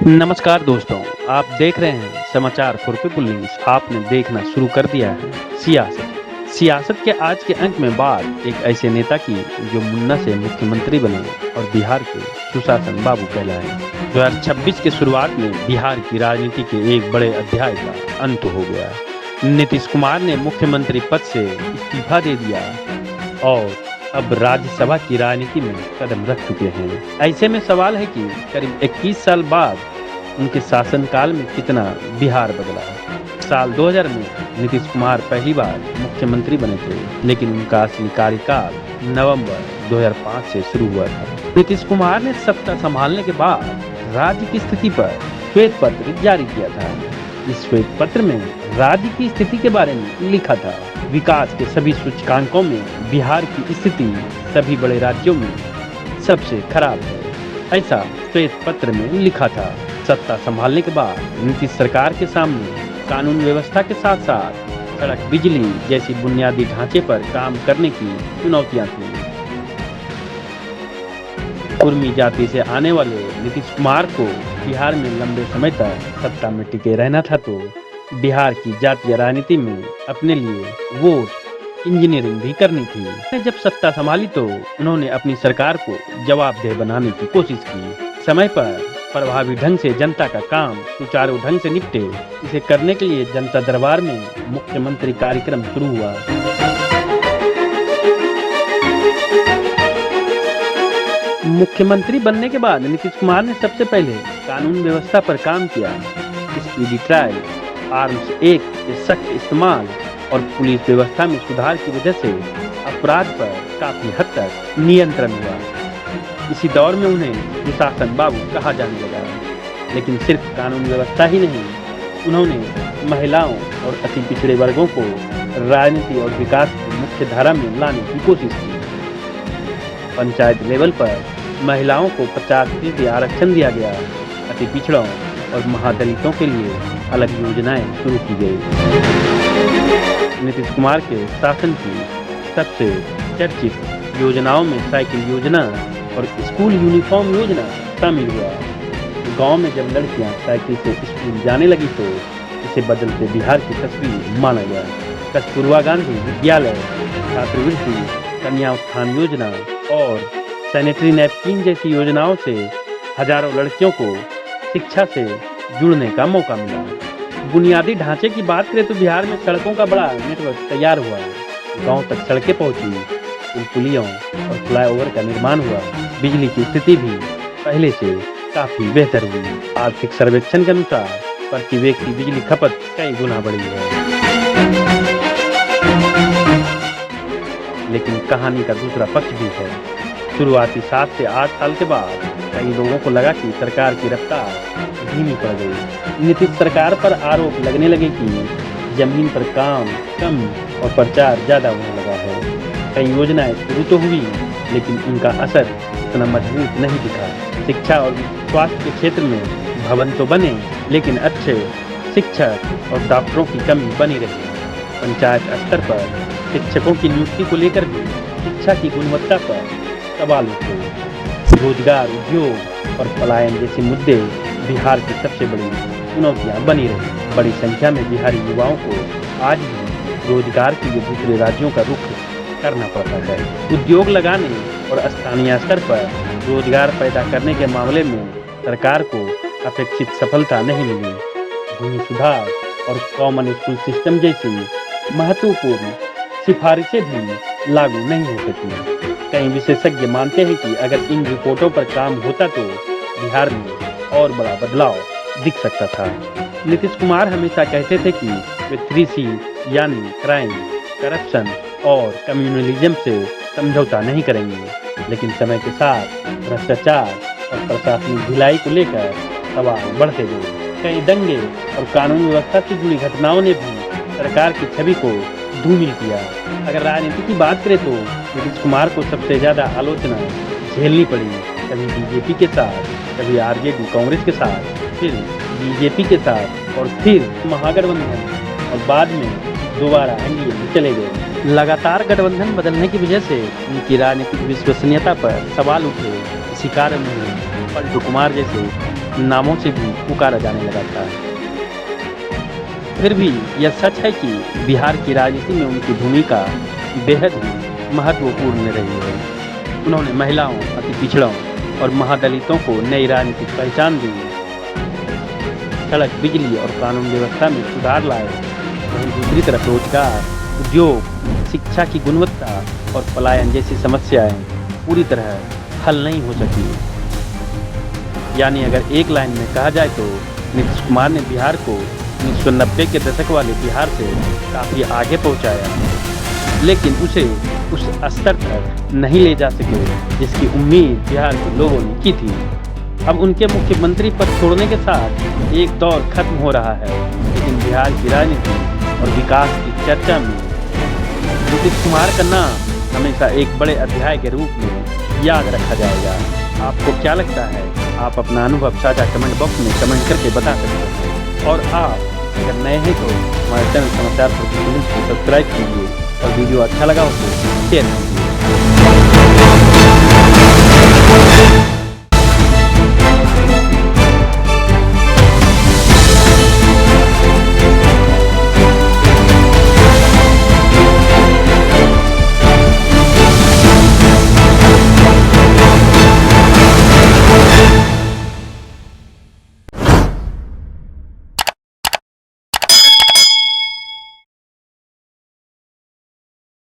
नमस्कार दोस्तों, आप देख रहे हैं समाचार फॉर पीपल न्यूज़। आपने देखना शुरू कर दिया है सियासत। सियासत के आज के अंक में बात एक ऐसे नेता की जो मुन्ना से मुख्यमंत्री बने और बिहार के सुशासन बाबू कहलाए। 2026 के शुरुआत में बिहार की राजनीति के एक बड़े अध्याय का अंत हो गया। नीतीश कुमार ने मुख्यमंत्री पद से इस्तीफा दे दिया और अब राज्यसभा की राजनीति में कदम रख चुके हैं। ऐसे में सवाल है कि करीब 21 साल बाद उनके शासनकाल में कितना बिहार बदला। साल 2000 में नीतीश कुमार पहली बार मुख्यमंत्री बने थे, लेकिन उनका असली कार्यकाल नवंबर 2005 से शुरू हुआ था। नीतीश कुमार ने सत्ता संभालने के बाद राज्य की स्थिति पर श्वेत पत्र जारी किया था। इस श्वेत पत्र में राज्य की स्थिति के बारे में लिखा था, विकास के सभी सूचकांकों में बिहार की स्थिति सभी बड़े राज्यों में सबसे खराब है। ऐसा श्वेत पत्र में लिखा था। सत्ता संभालने के बाद नीतीश सरकार के सामने कानून व्यवस्था के साथ साथ सड़क, बिजली जैसी बुनियादी ढांचे पर काम करने की चुनौतियां थी। कुर्मी जाति से आने वाले नीतीश कुमार को बिहार में लंबे समय तक सत्ता में टिके रहना था, तो बिहार की जातीय राजनीति में अपने लिए वोट इंजीनियरिंग भी करनी थी। जब सत्ता संभाली तो उन्होंने अपनी सरकार को जवाबदेह बनाने की कोशिश की। समय पर प्रभावी ढंग से जनता का काम सुचारू ढंग से निपटे, इसे करने के लिए जनता दरबार में मुख्यमंत्री कार्यक्रम शुरू हुआ। मुख्यमंत्री बनने के बाद नीतीश कुमार ने सबसे पहले कानून व्यवस्था पर काम किया। स्पीडी ट्रायल, आर्म्स एक्ट के सख्त इस्तेमाल और पुलिस व्यवस्था में सुधार की वजह से अपराध पर काफी हद तक नियंत्रण हुआ। इसी दौर में उन्हें सुशासन बाबू कहा जाने लगा। लेकिन सिर्फ कानून व्यवस्था ही नहीं, उन्होंने महिलाओं और अति पिछड़े वर्गों को राजनीति और विकास की मुख्य धारा में लाने की कोशिश की। पंचायत लेवल पर महिलाओं को 50% आरक्षण दिया गया। अति पिछड़ों और महादलितों के लिए अलग योजनाएं शुरू की गई। नीतीश कुमार के शासन की सबसे चर्चित योजनाओं में साइकिल योजना और स्कूल यूनिफॉर्म योजना शामिल हुआ। गांव में जब लड़कियां साइकिल से स्कूल जाने लगी तो इसे बदलते बिहार की तस्वीर माना गया। कस्तूरबा गांधी विद्यालय, छात्रवृत्ति, कन्या उत्थान योजना और सैनिटरी नैपकिन जैसी योजनाओं से हजारों लड़कियों को शिक्षा से जुड़ने का मौका मिला। बुनियादी ढांचे की बात करें तो बिहार में सड़कों का बड़ा नेटवर्क तैयार हुआ। गांव तक सड़कें पहुंची, पुलियों और फ्लाईओवर का निर्माण हुआ। बिजली की स्थिति भी पहले से काफी बेहतर हुई। आर्थिक सर्वेक्षण के अनुसार प्रति व्यक्ति बिजली खपत कई गुना बढ़ी है। लेकिन कहानी का दूसरा पक्ष भी है। शुरुआती 7 से 8 साल के बाद कई लोगों को लगा कि सरकार की रफ्तार धीमी पड़ गई। नीतीश सरकार पर आरोप लगने लगे कि जमीन पर काम कम और प्रचार ज्यादा होने लगा है। कई योजनाएं शुरू तो हुई, लेकिन उनका असर इतना मजबूत नहीं दिखा। शिक्षा और स्वास्थ्य के क्षेत्र में भवन तो बने, लेकिन अच्छे शिक्षक और डॉक्टरों की कमी बनी रही। पंचायत स्तर पर शिक्षकों की नियुक्ति को लेकर भी शिक्षा की गुणवत्ता पर सवाल उठे। रोजगार, उद्योग और पलायन जैसे मुद्दे बिहार की सबसे बड़ी चुनौतियां बनी रही। बड़ी संख्या में बिहारी युवाओं को आज भी रोजगार के लिए दूसरे राज्यों का रुख करना पड़ता है। उद्योग लगाने और स्थानीय स्तर पर रोजगार पैदा करने के मामले में सरकार को अपेक्षित सफलता नहीं मिली। भूमि सुधार और कॉमन स्कूल सिस्टम जैसी महत्वपूर्ण सिफारिशें भी लागू नहीं हो सकी। कई विशेषज्ञ मानते हैं कि अगर इन रिपोर्टों पर काम होता तो बिहार में और बड़ा बदलाव दिख सकता था। नीतीश कुमार हमेशा कहते थे कि वे 3C यानी क्राइम, करप्शन और कम्युनलिज्म से समझौता नहीं करेंगे। लेकिन समय के साथ भ्रष्टाचार और प्रशासनिक ढिलाई को लेकर सवाल बढ़ते गए। कई दंगे और कानून व्यवस्था से जुड़ी घटनाओं ने भी सरकार की छवि को धूमिल किया। अगर राजनीति की बात करें तो नीतीश कुमार को सबसे ज्यादा आलोचना झेलनी पड़ी। कभी बीजेपी के साथ, कभी आरजेडी कांग्रेस के साथ, फिर बीजेपी के साथ और फिर महागठबंधन और बाद में दोबारा एनडीए में चले गए। लगातार गठबंधन बदलने की वजह से उनकी राजनीतिक विश्वसनीयता पर सवाल उठे। इसी कारण उन्हें पलटू कुमार जैसे नामों से भी पुकारा जाने लगा था। फिर भी यह सच है कि बिहार की राजनीति में उनकी भूमिका बेहद ही महत्वपूर्ण रही है। उन्होंने महिलाओं, अति पिछड़ों और महादलितों को नई राजनीतिक पहचान दी, सड़क, बिजली और कानून व्यवस्था में सुधार लाए। वहीं दूसरी तरफ रोजगार, उद्योग, शिक्षा की गुणवत्ता और पलायन जैसी समस्याएं पूरी तरह हल नहीं हो सकी। यानी अगर एक लाइन में कहा जाए तो नीतीश कुमार ने बिहार को 1990 के दशक वाले बिहार से काफ़ी आगे पहुंचाया, लेकिन उसे उस स्तर तक नहीं ले जा सके जिसकी उम्मीद बिहार के लोगों ने की थी। अब उनके मुख्यमंत्री पद छोड़ने के साथ एक दौर खत्म हो रहा है, लेकिन बिहार की राजनीति और विकास की चर्चा में नीतीश कुमार का नाम हमेशा एक बड़े अध्याय के रूप में याद रखा जाएगा। आपको क्या लगता है? आप अपना अनुभव साझा कमेंट बॉक्स में कमेंट करके बता सकते हैं। और आप अगर नए हैं तो हमारे चैनल समाचार को सब्सक्राइब कीजिए और वीडियो अच्छा लगा हो तो शेयर कीजिए।